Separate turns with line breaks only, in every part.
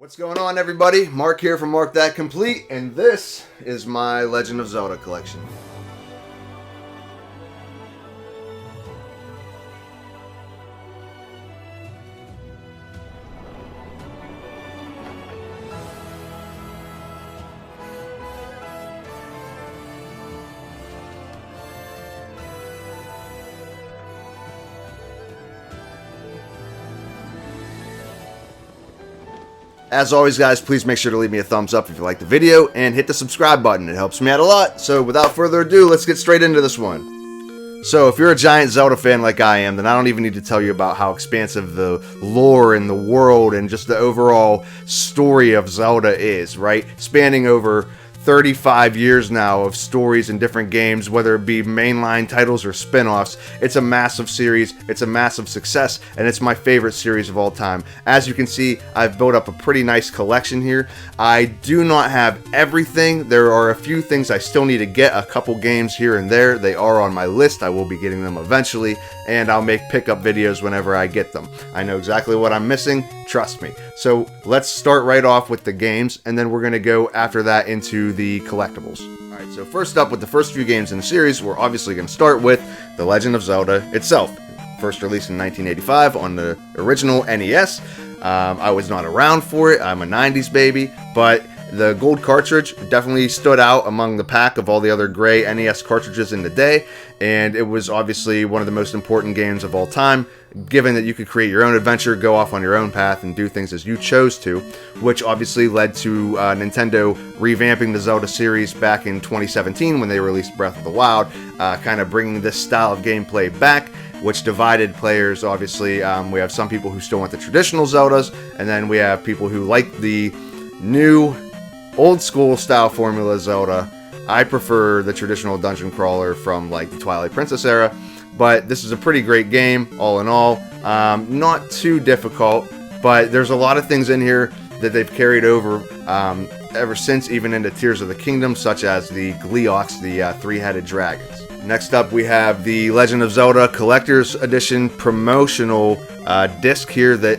What's going on, everybody? Mark here from Mark That Complete, and this is my Legend of Zelda collection. As always, guys, please make sure to leave me a thumbs up if you like the video and hit the subscribe button. It helps me out a lot. So without further ado, let's get straight into this one. So if you're a giant Zelda fan like I am, then I don't even need to tell you about how expansive the lore and the world and just the overall story of Zelda is, right? Spanning over 35 years now of stories in different games, whether it be mainline titles or spin-offs. It's a massive series, it's a massive success, and it's my favorite series of all time. As you can see, I've built up a pretty nice collection here. I do not have everything. There are a few things I still need to get, a couple games here and there. They are on my list. I will be getting them eventually, and I'll make pickup videos whenever I get them. I know exactly what I'm missing, trust me. So let's start right off with the games, and then we're going to go after that into the collectibles. Alright, so first up with the first few games in the series, we're obviously going to start with The Legend of Zelda itself. First released in 1985 on the original NES. I was not around for it, I'm a 90s baby, but the gold cartridge definitely stood out among the pack of all the other gray NES cartridges in the day, and it was obviously one of the most important games of all time, given that you could create your own adventure, go off on your own path, and do things as you chose to, which obviously led to Nintendo revamping the Zelda series back in 2017 when they released Breath of the Wild, kind of bringing this style of gameplay back, which divided players. Obviously, we have some people who still want the traditional Zeldas, and then we have people who like the new old school style formula Zelda. I prefer the traditional dungeon crawler from like the Twilight Princess era, but this is a pretty great game all in all. Not too difficult, but there's a lot of things in here that they've carried over ever since, even into Tears of the Kingdom, such as the Gleeoks, the three-headed dragons. Next up, we have the Legend of Zelda Collector's Edition promotional disc here that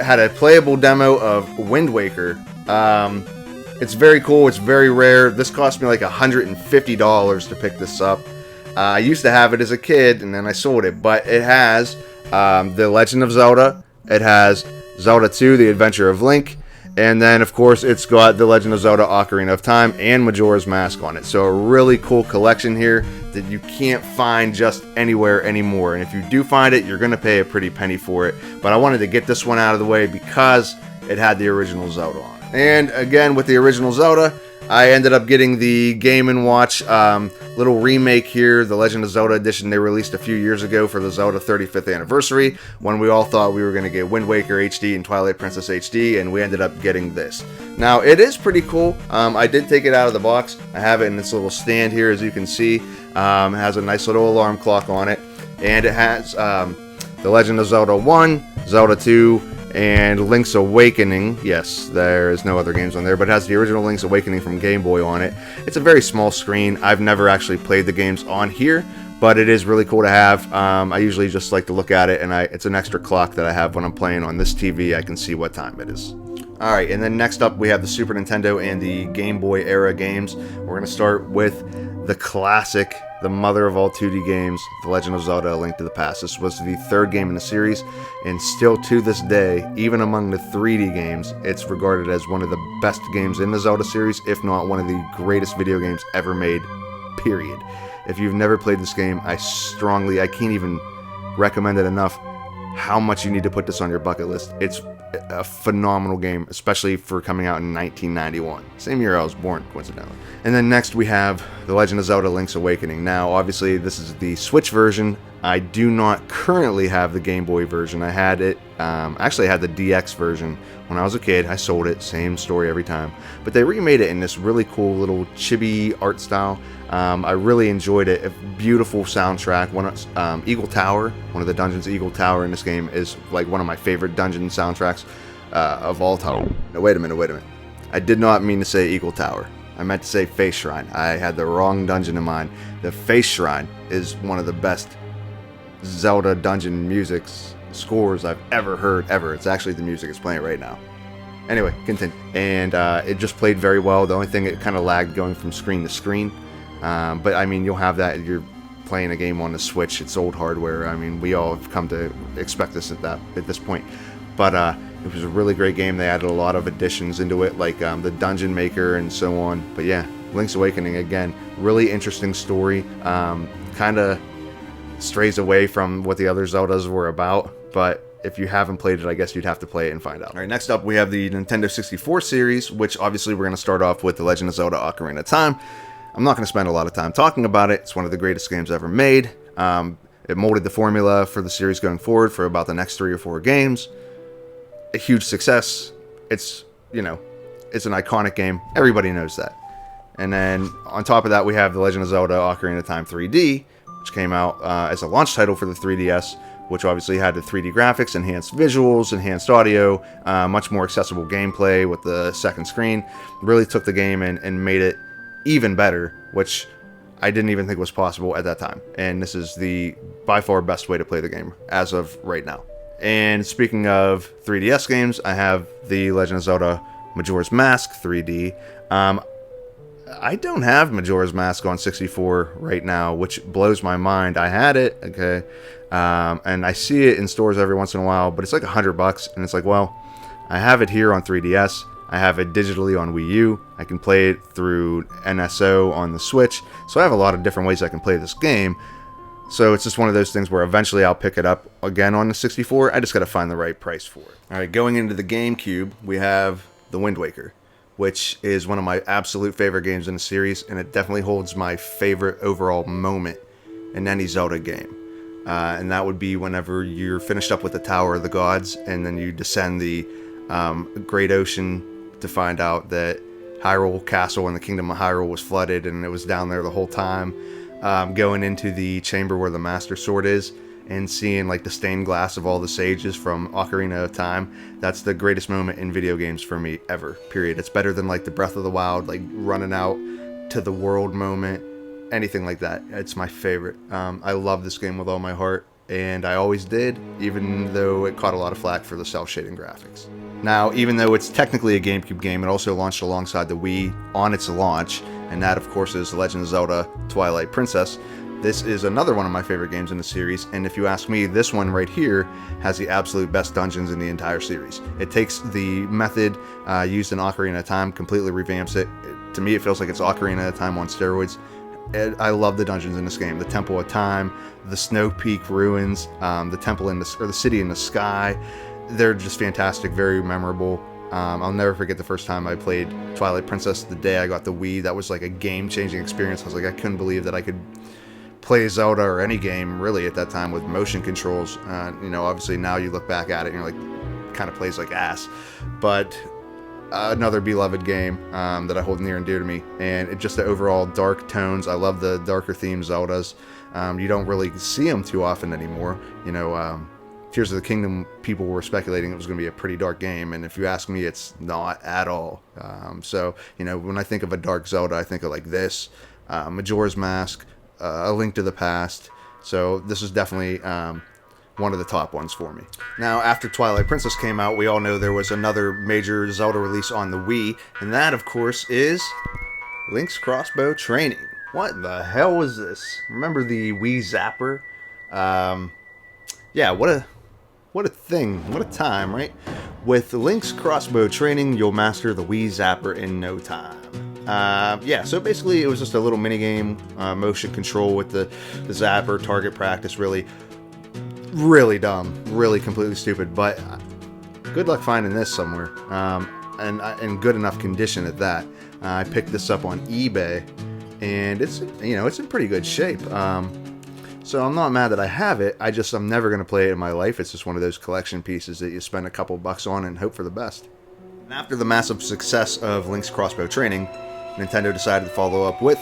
had a playable demo of Wind Waker. It's very cool, it's very rare. This cost me like $150 to pick this up. I used to have it as a kid, and then I sold it, but it has The Legend of Zelda, it has Zelda 2, The Adventure of Link, and then, of course, it's got The Legend of Zelda Ocarina of Time and Majora's Mask on it. So a really cool collection here that you can't find just anywhere anymore. And if you do find it, you're going to pay a pretty penny for it. But I wanted to get this one out of the way because it had the original Zelda on it. And again, with the original Zelda, I ended up getting the Game & Watch little remake here, the Legend of Zelda edition they released a few years ago for the Zelda 35th anniversary, when we all thought we were going to get Wind Waker HD and Twilight Princess HD, and we ended up getting this. Now, it is pretty cool. I did take it out of the box. I have it in this little stand here, as you can see. It has a nice little alarm clock on it, and it has the Legend of Zelda 1, Zelda 2, and Link's Awakening. Yes, there is no other games on there, but it has the original Link's Awakening from Game Boy on it. It's a very small screen. I've never actually played the games on here, but it is really cool to have. I usually just like to look at it, and it's an extra clock that I have when I'm playing on this TV. I can see what time it is. Alright, and then next up we have the Super Nintendo and the Game Boy era games. We're going to start with the classic, the mother of all 2D games, The Legend of Zelda: A Link to the Past. This was the third game in the series, and still to this day, even among the 3D games, it's regarded as one of the best games in the Zelda series, if not one of the greatest video games ever made, period. If you've never played this game, I can't even recommend it enough how much you need to put this on your bucket list. It's a phenomenal game, especially for coming out in 1991. Same year I was born, coincidentally. And then next we have The Legend of Zelda: Link's Awakening. Now, obviously, this is the Switch version. I do not currently have the Game Boy version. I had it, actually I had the DX version when I was a kid. I sold it, same story every time. But they remade it in this really cool little chibi art style. I really enjoyed it. A beautiful soundtrack. Eagle Tower, one of the dungeons, Eagle Tower in this game is like one of my favorite dungeon soundtracks of all time. No, wait a minute. I did not mean to say Eagle Tower. I meant to say Face Shrine. I had the wrong dungeon in mind. The Face Shrine is one of the best Zelda dungeon scores I've ever heard, ever. It's actually the music it's playing right now. Anyway, continue. And it just played very well. The only thing, it kind of lagged going from screen to screen. But I mean, you'll have that. You're playing a game on the Switch. It's old hardware. I mean, we all have come to expect this at this point. But it was a really great game. They added a lot of additions into it, like the Dungeon Maker and so on. But yeah, Link's Awakening, again, really interesting story. Kind of strays away from what the other Zeldas were about, but if you haven't played it, I guess you'd have to play it and find out. All right, next up we have the Nintendo 64 series, which obviously we're going to start off with The Legend of Zelda Ocarina of Time. I'm not going to spend a lot of time talking about it. It's one of the greatest games ever made. It molded the formula for the series going forward for about the next 3 or 4 games. A huge success. It's, it's an iconic game. Everybody knows that. And then on top of that, we have The Legend of Zelda Ocarina of Time 3D, which came out as a launch title for the 3DS, which obviously had the 3D graphics, enhanced visuals, enhanced audio, much more accessible gameplay with the second screen. Really took the game and made it even better, which I didn't even think was possible at that time. And this is the by far best way to play the game as of right now. And speaking of 3DS games, I have The Legend of Zelda Majora's Mask 3D. I don't have Majora's Mask on 64 right now, which blows my mind. I had it, okay, and I see it in stores every once in a while, but it's like $100, and it's like, well, I have it here on 3DS. I have it digitally on Wii U. I can play it through NSO on the Switch, so I have a lot of different ways I can play this game. So it's just one of those things where eventually I'll pick it up again on the 64. I just got to find the right price for it. All right, going into the GameCube, we have The Wind Waker, which is one of my absolute favorite games in the series, and it definitely holds my favorite overall moment in any Zelda game. And that would be whenever you're finished up with the Tower of the Gods, and then you descend the Great Ocean to find out that Hyrule Castle and the Kingdom of Hyrule was flooded, and it was down there the whole time. Going into the chamber where the Master Sword is, and seeing like the stained glass of all the sages from Ocarina of Time. That's the greatest moment in video games for me ever, period. It's better than like the Breath of the Wild, like running out to the world moment, anything like that. It's my favorite. I love this game with all my heart, and I always did, even though it caught a lot of flack for the cel-shading graphics. Now, even though it's technically a GameCube game, it also launched alongside the Wii on its launch, and that of course is Legend of Zelda Twilight Princess. This is another one of my favorite games in the series, and if you ask me, this one right here has the absolute best dungeons in the entire series. It takes the method used in Ocarina of Time, completely revamps it. To me, it feels like it's Ocarina of Time on steroids. I love the dungeons in this game. The Temple of Time, the Snow Peak ruins, the temple in the city in the sky. They're just fantastic, very memorable. I'll never forget the first time I played Twilight Princess, the day I got the Wii. That was like a game-changing experience. I was like, I couldn't believe that I could play Zelda or any game really at that time with motion controls. Obviously now you look back at it and you're like, kind of plays like ass. But another beloved game that I hold near and dear to me. And it just the overall dark tones. I love the darker themed Zeldas. You don't really see them too often anymore. Tears of the Kingdom, people were speculating it was going to be a pretty dark game, and if you ask me, it's not at all. When I think of a dark Zelda, I think of like this, Majora's Mask, A Link to the Past. So this is definitely one of the top ones for me. Now, after Twilight Princess came out, we all know there was another major Zelda release on the Wii, and that, of course, is Link's Crossbow Training. What the hell was this? Remember the Wii Zapper? What a thing. What a time, right? With Link's Crossbow Training, you'll master the Wii Zapper in no time. So basically it was just a little minigame, motion control with the Zapper, target practice, really dumb, really completely stupid, but good luck finding this somewhere, and in good enough condition at that. I picked this up on eBay, and it's in pretty good shape. So I'm not mad that I have it. I'm never going to play it in my life. It's just one of those collection pieces that you spend a couple bucks on and hope for the best. And after the massive success of Link's Crossbow Training, Nintendo decided to follow up with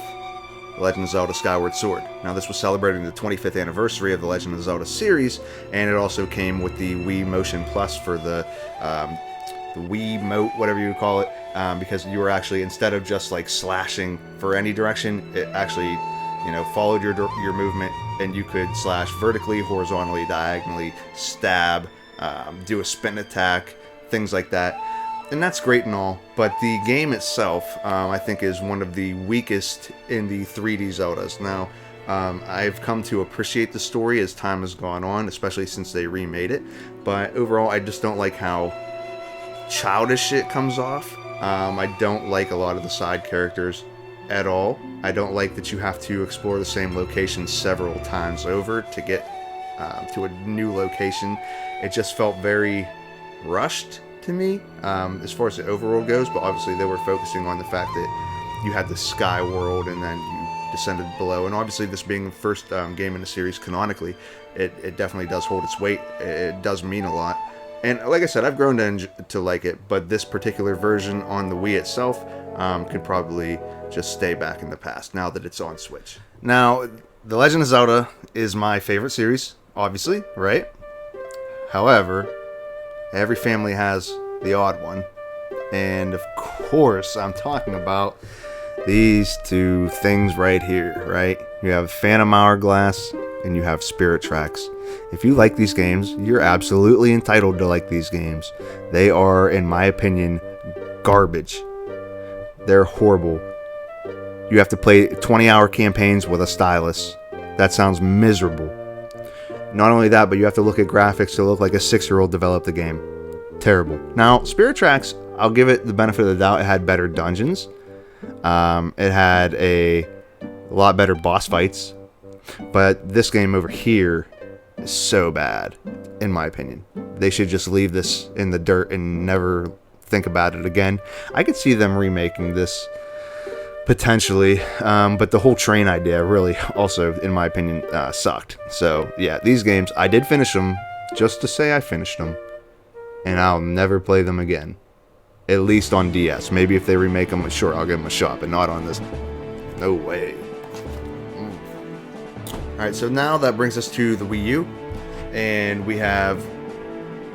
The Legend of Zelda Skyward Sword. Now, this was celebrating the 25th anniversary of the Legend of Zelda series, and it also came with the Wii Motion Plus for the Wii Mote, whatever you call it, because you were actually, instead of just like slashing for any direction, it actually followed your movement, and you could slash vertically, horizontally, diagonally, stab, do a spin attack, things like that. and that's great and all, but the game itself, I think, is one of the weakest in the 3D Zeldas. Now, I've come to appreciate the story as time has gone on, especially since they remade it, but overall, I just don't like how childish it comes off. I don't like a lot of the side characters at all. I don't like that you have to explore the same location several times over to get to a new location. It just felt very rushed to me, as far as the overall goes, but obviously they were focusing on the fact that you had the Sky World and then you descended below, and obviously this being the first game in the series canonically, it definitely does hold its weight. It does mean a lot, and like I said, I've grown to like it, but this particular version on the Wii itself could probably just stay back in the past now that it's on Switch. Now, The Legend of Zelda is my favorite series, obviously, right? However, every family has the odd one, and of course I'm talking about these two things right here, right? You have Phantom Hourglass and you have Spirit Tracks. If you like these games, you're absolutely entitled to like these games. They are, in my opinion, garbage. They're horrible. You have to play 20-hour campaigns with a stylus. That sounds miserable. Not only that, but you have to look at graphics to look like a 6-year-old developed the game. Terrible. Now, Spirit Tracks, I'll give it the benefit of the doubt. It had better dungeons. It had a lot better boss fights. But this game over here is so bad, in my opinion. They should just leave this in the dirt and never think about it again. I could see them remaking this potentially, but the whole train idea really also, in my opinion, sucked. So yeah, these games, I did finish them just to say I finished them, and I'll never play them again. At least on DS. Maybe if they remake them, sure, I'll give them a shot, but not on this. No way. Alright, so now that brings us to the Wii U, and we have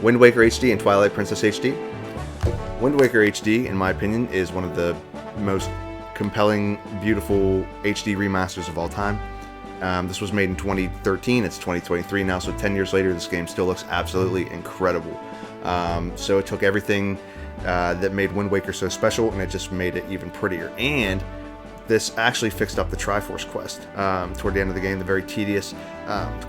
Wind Waker HD and Twilight Princess HD. Wind Waker HD, in my opinion, is one of the most compelling, beautiful HD remasters of all time. This was made in 2013, it's 2023 now, so 10 years later this game still looks absolutely incredible. So it took everything that made Wind Waker so special, and it just made it even prettier. And this actually fixed up the Triforce quest toward the end of the game, the very tedious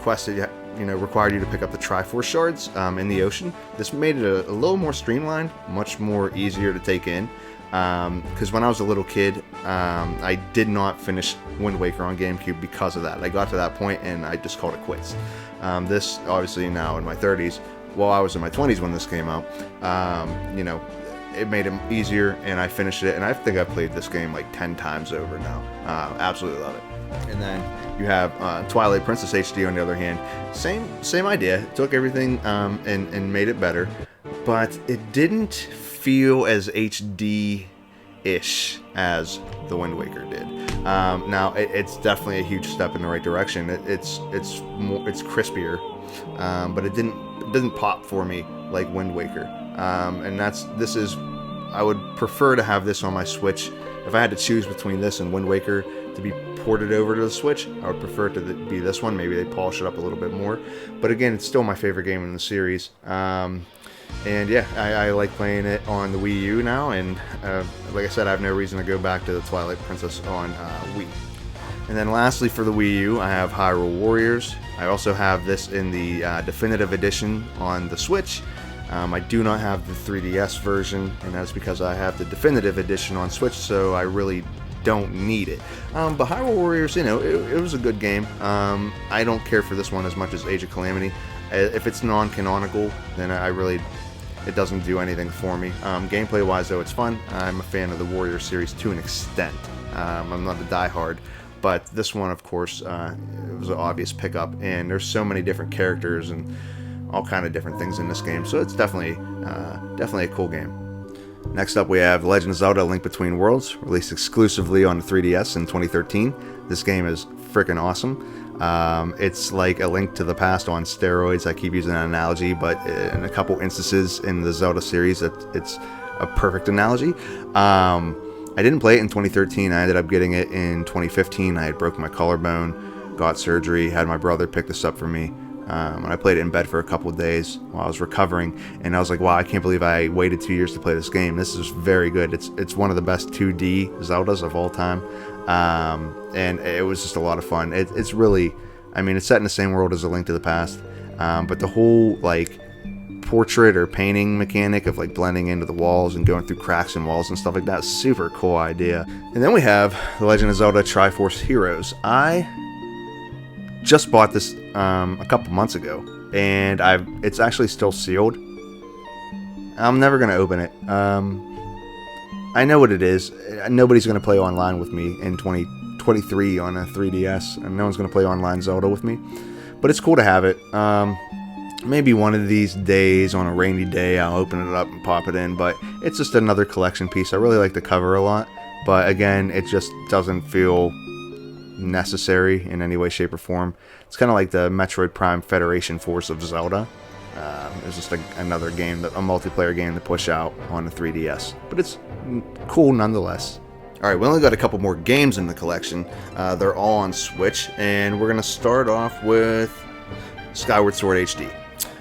quest that required you to pick up the Triforce shards in the ocean. This made it a little more streamlined, much more easier to take in. Because when I was a little kid, I did not finish Wind Waker on GameCube because of that. I got to that point and I just called it quits. This, obviously now in my 30s, well, I was in my 20s when this came out, it made it easier, and I finished it, and I think I've played this game like 10 times over now. Absolutely love it. And then you have Twilight Princess HD on the other hand. Same idea. Took everything and made it better, but it didn't feel as HD-ish as the Wind Waker did. Now it's definitely a huge step in the right direction. It's crispier, but it doesn't pop for me like Wind Waker. And I would prefer to have this on my Switch. If I had to choose between this and Wind Waker to be ported over to the Switch, I would prefer it to be this one. Maybe they polish it up a little bit more. But again, it's still my favorite game in the series. And yeah, I like playing it on the Wii U now. And like I said, I have no reason to go back to the Twilight Princess on Wii. And then lastly for the Wii U, I have Hyrule Warriors. I also have this in the Definitive Edition on the Switch. I do not have the 3DS version, and that's because I have the Definitive Edition on Switch, so I really don't need it. But Hyrule Warriors, it was a good game. I don't care for this one as much as Age of Calamity. If it's non-canonical, then it doesn't do anything for me. Gameplay-wise, though, it's fun. I'm a fan of the Warrior series to an extent. I'm not a diehard, but this one, of course, it was an obvious pickup, and there's so many different characters and all kind of different things in this game, so it's definitely a cool game. Next up we have Legend of Zelda: Link Between Worlds, released exclusively on the 3DS in 2013. This game is freaking awesome. It's like a Link to the Past on steroids. I keep using that analogy, but in a couple instances in the Zelda series, it's a perfect analogy. I didn't play it in 2013. I ended up getting it in 2015. I had broken my collarbone, got surgery, had my brother pick this up for me. And I played it in bed for a couple of days while I was recovering, and I was like, wow, I can't believe I waited 2 years to play this game. This is very good. It's one of the best 2D Zeldas of all time, and it was just a lot of fun. It's really, I mean, it's set in the same world as A Link to the Past, but the whole like portrait or painting mechanic of like blending into the walls and going through cracks in walls and stuff like that, super cool idea. And then we have The Legend of Zelda Triforce Heroes. I just bought this a couple months ago, and it's actually still sealed. I'm never gonna open it. I know what it is. Nobody's gonna play online with me in 2023 on a 3DS, and no one's gonna play online Zelda with me. But it's cool to have it. Maybe one of these days, on a rainy day, I'll open it up and pop it in, but it's just another collection piece. I really like the cover a lot, but again, it just doesn't feel necessary in any way, shape, or form. It's kind of like the Metroid Prime Federation Force of Zelda. It's just another game, a multiplayer game to push out on the 3DS, but it's cool nonetheless. Alright, we only got a couple more games in the collection. They're all on Switch, and we're going to start off with Skyward Sword HD.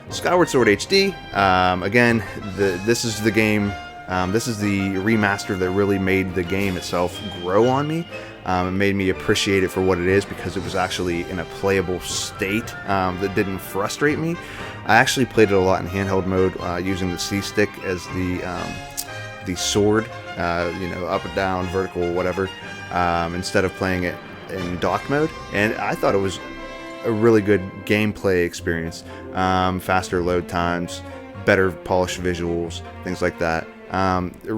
Skyward Sword HD, again, this is the game, this is the remaster that really made the game itself grow on me. It made me appreciate it for what it is, because it was actually in a playable state that didn't frustrate me. I actually played it a lot in handheld mode, using the C-stick as the sword, you know, up and down, vertical, whatever, instead of playing it in dock mode. And I thought it was a really good gameplay experience. Faster load times, better polished visuals, things like that. It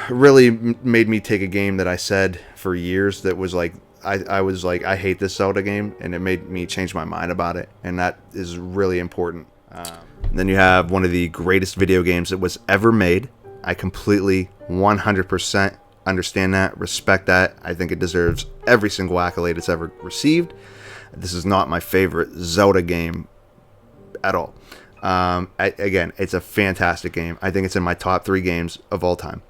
really made me take a game that I said for years that was like, I was like, I hate this Zelda game, and it made me change my mind about it, and that is really important. Then you have one of the greatest video games that was ever made. I completely 100% understand that, respect that. I think it deserves every single accolade it's ever received. This is not my favorite Zelda game at all. Again, it's a fantastic game. I think it's in my top 3 games of all time.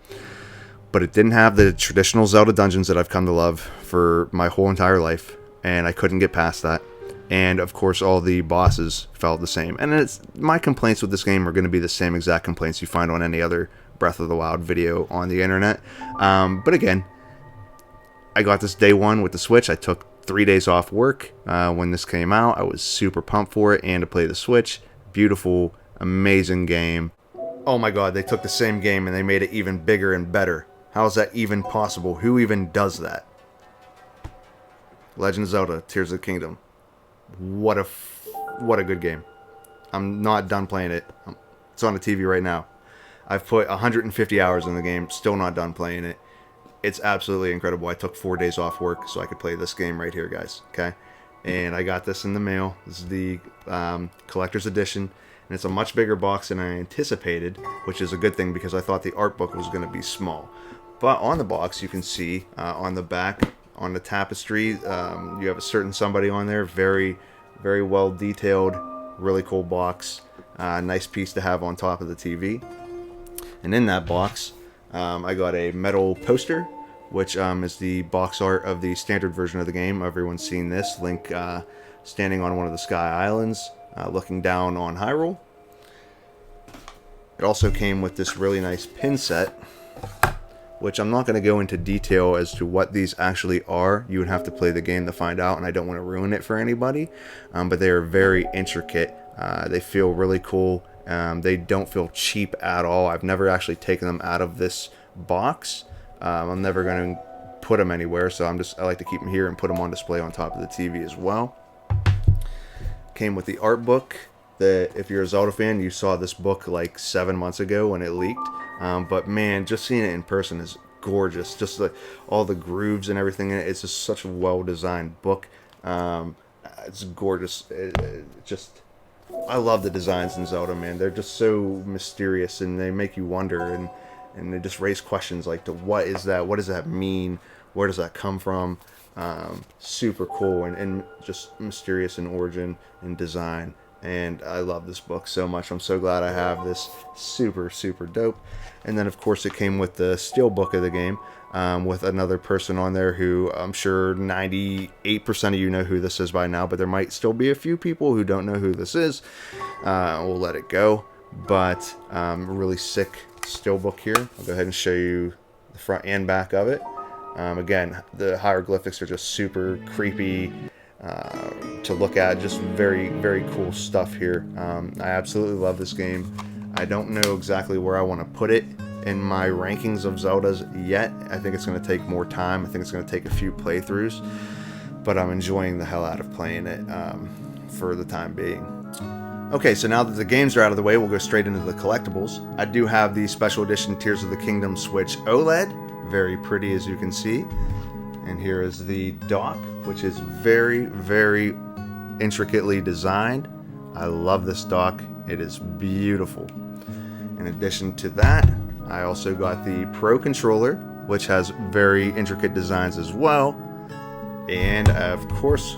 But it didn't have the traditional Zelda dungeons that I've come to love for my whole entire life, and I couldn't get past that. And of course, all the bosses felt the same. And my complaints with this game are going to be the same exact complaints you find on any other Breath of the Wild video on the internet. But again, I got this day one with the Switch. I took 3 days off work when this came out. I was super pumped for it, and to play the Switch. Beautiful, amazing game. Oh my god, they took the same game and they made it even bigger and better. How is that even possible? Who even does that? Legend of Zelda, Tears of the Kingdom. What a good game. I'm not done playing it. It's on the TV right now. I've put 150 hours in the game, still not done playing it. It's absolutely incredible. I took 4 days off work so I could play this game right here, guys. Okay? And I got this in the mail. This is the collector's edition. And it's a much bigger box than I anticipated, which is a good thing because I thought the art book was going to be small. But on the box, you can see on the back, on the tapestry, you have a certain somebody on there. Very, very well detailed, really cool box. Nice piece to have on top of the TV. And in that box, I got a metal poster, which is the box art of the standard version of the game. Everyone's seen this. Link standing on one of the Sky Islands, looking down on Hyrule. It also came with this really nice pin set, which I'm not going to go into detail as to what these actually are. You would have to play the game to find out, and I don't want to ruin it for anybody. But they are very intricate. They feel really cool. They don't feel cheap at all. I've never actually taken them out of this box. I'm never going to put them anywhere, so I like to keep them here and put them on display on top of the TV as well. Came with the art book. If you're a Zelda fan, you saw this book like 7 months ago when it leaked. But man, just seeing it in person is gorgeous. Just like all the grooves and everything in it. It's just such a well-designed book. It's gorgeous. I love the designs in Zelda, man. They're just so mysterious, and they make you wonder, and they just raise questions like, what is that? What does that mean? Where does that come from? Super cool and just mysterious in origin and design. and I love this book so much. I'm so glad I have this. Super dope. And then of course it came with the steel book of the game, with another person on there who I'm sure 98% of you know who this is by now, but there might still be a few people who don't know who this is. We'll let it go. But really sick steel book here. I'll go ahead and show you the front and back of it. Again, the hieroglyphics are just super creepy to look at. Just very cool stuff here. I absolutely love this game. I don't know exactly where I want to put it in my rankings of Zeldas yet. I think it's going to take more time. I think it's going to take a few playthroughs, but I'm enjoying the hell out of playing it for the time being. Okay, so now that the games are out of the way, we'll go straight into the collectibles. I do have the special edition Tears of the Kingdom Switch OLED. Very pretty, as you can see. And here is the dock, which is very intricately designed. I love this dock. It is beautiful. In addition to that, I also got the Pro Controller, which has very intricate designs as well. And of course,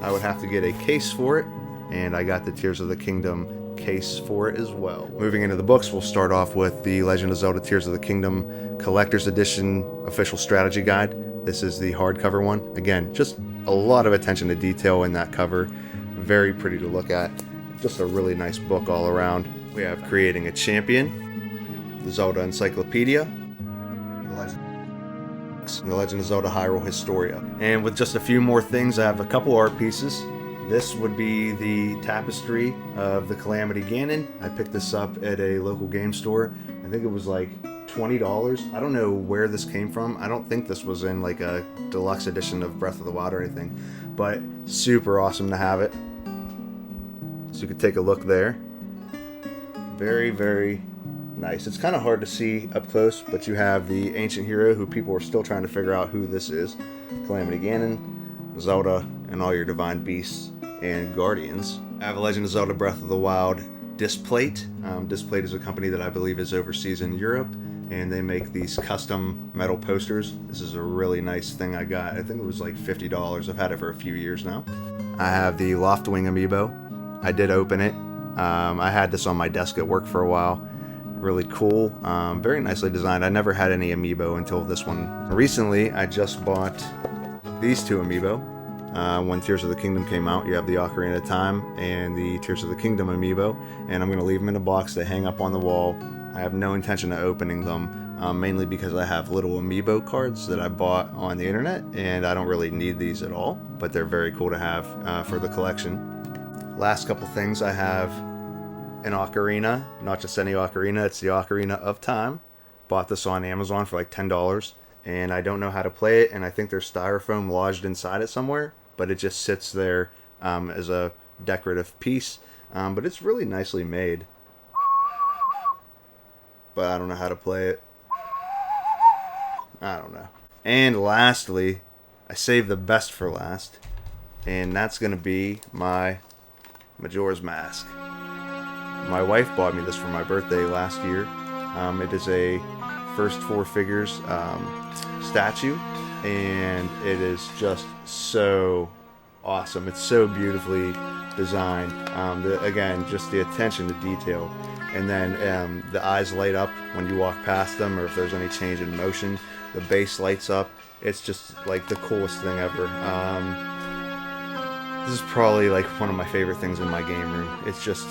I would have to get a case for it. And I got the Tears of the Kingdom case for it as well. Moving into the books, we'll start off with the Legend of Zelda Tears of the Kingdom Collector's Edition Official Strategy Guide. This is the hardcover one. Again, just a lot of attention to detail in that cover. Very pretty to look at. Just a really nice book all around. We have Creating a Champion, the Zelda Encyclopedia, the Legend of Zelda Hyrule Historia. And with just a few more things, I have a couple art pieces. This would be the tapestry of the Calamity Ganon. I picked this up at a local game store. I think it was like $20. I don't know where this came from. I don't think this was in like a deluxe edition of Breath of the Wild or anything, but super awesome to have it. So you can take a look there. Very nice. It's kind of hard to see up close, but you have the ancient hero who people are still trying to figure out who this is. Calamity Ganon, Zelda, and all your divine beasts and guardians. I have a Legend of Zelda Breath of the Wild disc plate. Disc plate is a company that I believe is overseas in Europe, and they make these custom metal posters. This is a really nice thing I got. I think it was like $50. I've had it for a few years now. I have the Loftwing Amiibo. I did open it. I had this on my desk at work for a while. Really cool. Very nicely designed. I never had any Amiibo until this one. Recently, I just bought these two Amiibo. When Tears of the Kingdom came out, you have the Ocarina of Time and the Tears of the Kingdom Amiibo, and I'm going to leave them in a box. They hang up on the wall. I have no intention of opening them, mainly because I have little Amiibo cards that I bought on the internet, and I don't really need these at all, but they're very cool to have for the collection. Last couple things, I have an ocarina, not just any ocarina, it's the Ocarina of Time. Bought this on Amazon for like $10, and I don't know how to play it, and I think there's styrofoam lodged inside it somewhere, but it just sits there as a decorative piece, but it's really nicely made. But I don't know how to play it. I don't know. And lastly, I saved the best for last, and that's going to be my Majora's Mask. My wife bought me this for my birthday last year. It is a first four figures statue, and it is just so awesome. It's so beautifully designed. Again, just the attention to detail. And then the eyes light up when you walk past them, or if there's any change in motion, the base lights up. It's just like the coolest thing ever. This is probably like one of my favorite things in my game room. It's just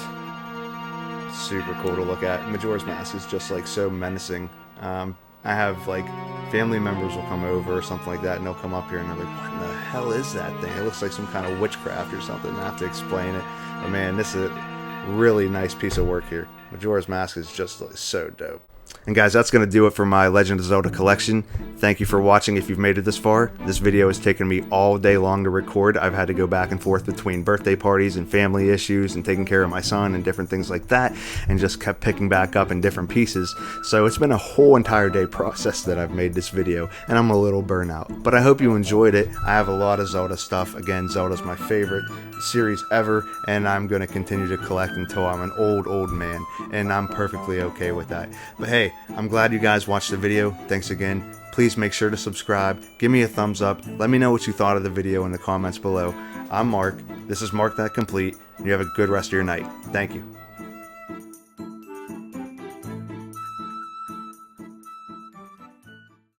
super cool to look at. Majora's Mask is just like so menacing. I have like family members will come over or something like that, and they'll come up here and they're like, what in the hell is that thing? It looks like some kind of witchcraft or something. I have to explain it. But man, this is a really nice piece of work here. Majora's Mask is just like so dope. And guys, that's going to do it for my Legend of Zelda collection. Thank you for watching if you've made it this far. This video has taken me all day long to record. I've had to go back and forth between birthday parties and family issues and taking care of my son and different things like that, and just kept picking back up in different pieces. So it's been a whole entire day process that I've made this video, and I'm a little burnout. But I hope you enjoyed it. I have a lot of Zelda stuff. Again, Zelda's my favorite series ever, and I'm going to continue to collect until I'm an old man, and I'm perfectly okay with that. But hey, I'm glad you guys watched the video. Thanks again. Please make sure to subscribe, give me a thumbs up, let me know what you thought of the video in the comments below. I'm Mark, This is Mark That Complete, and you have a good rest of your night. Thank you.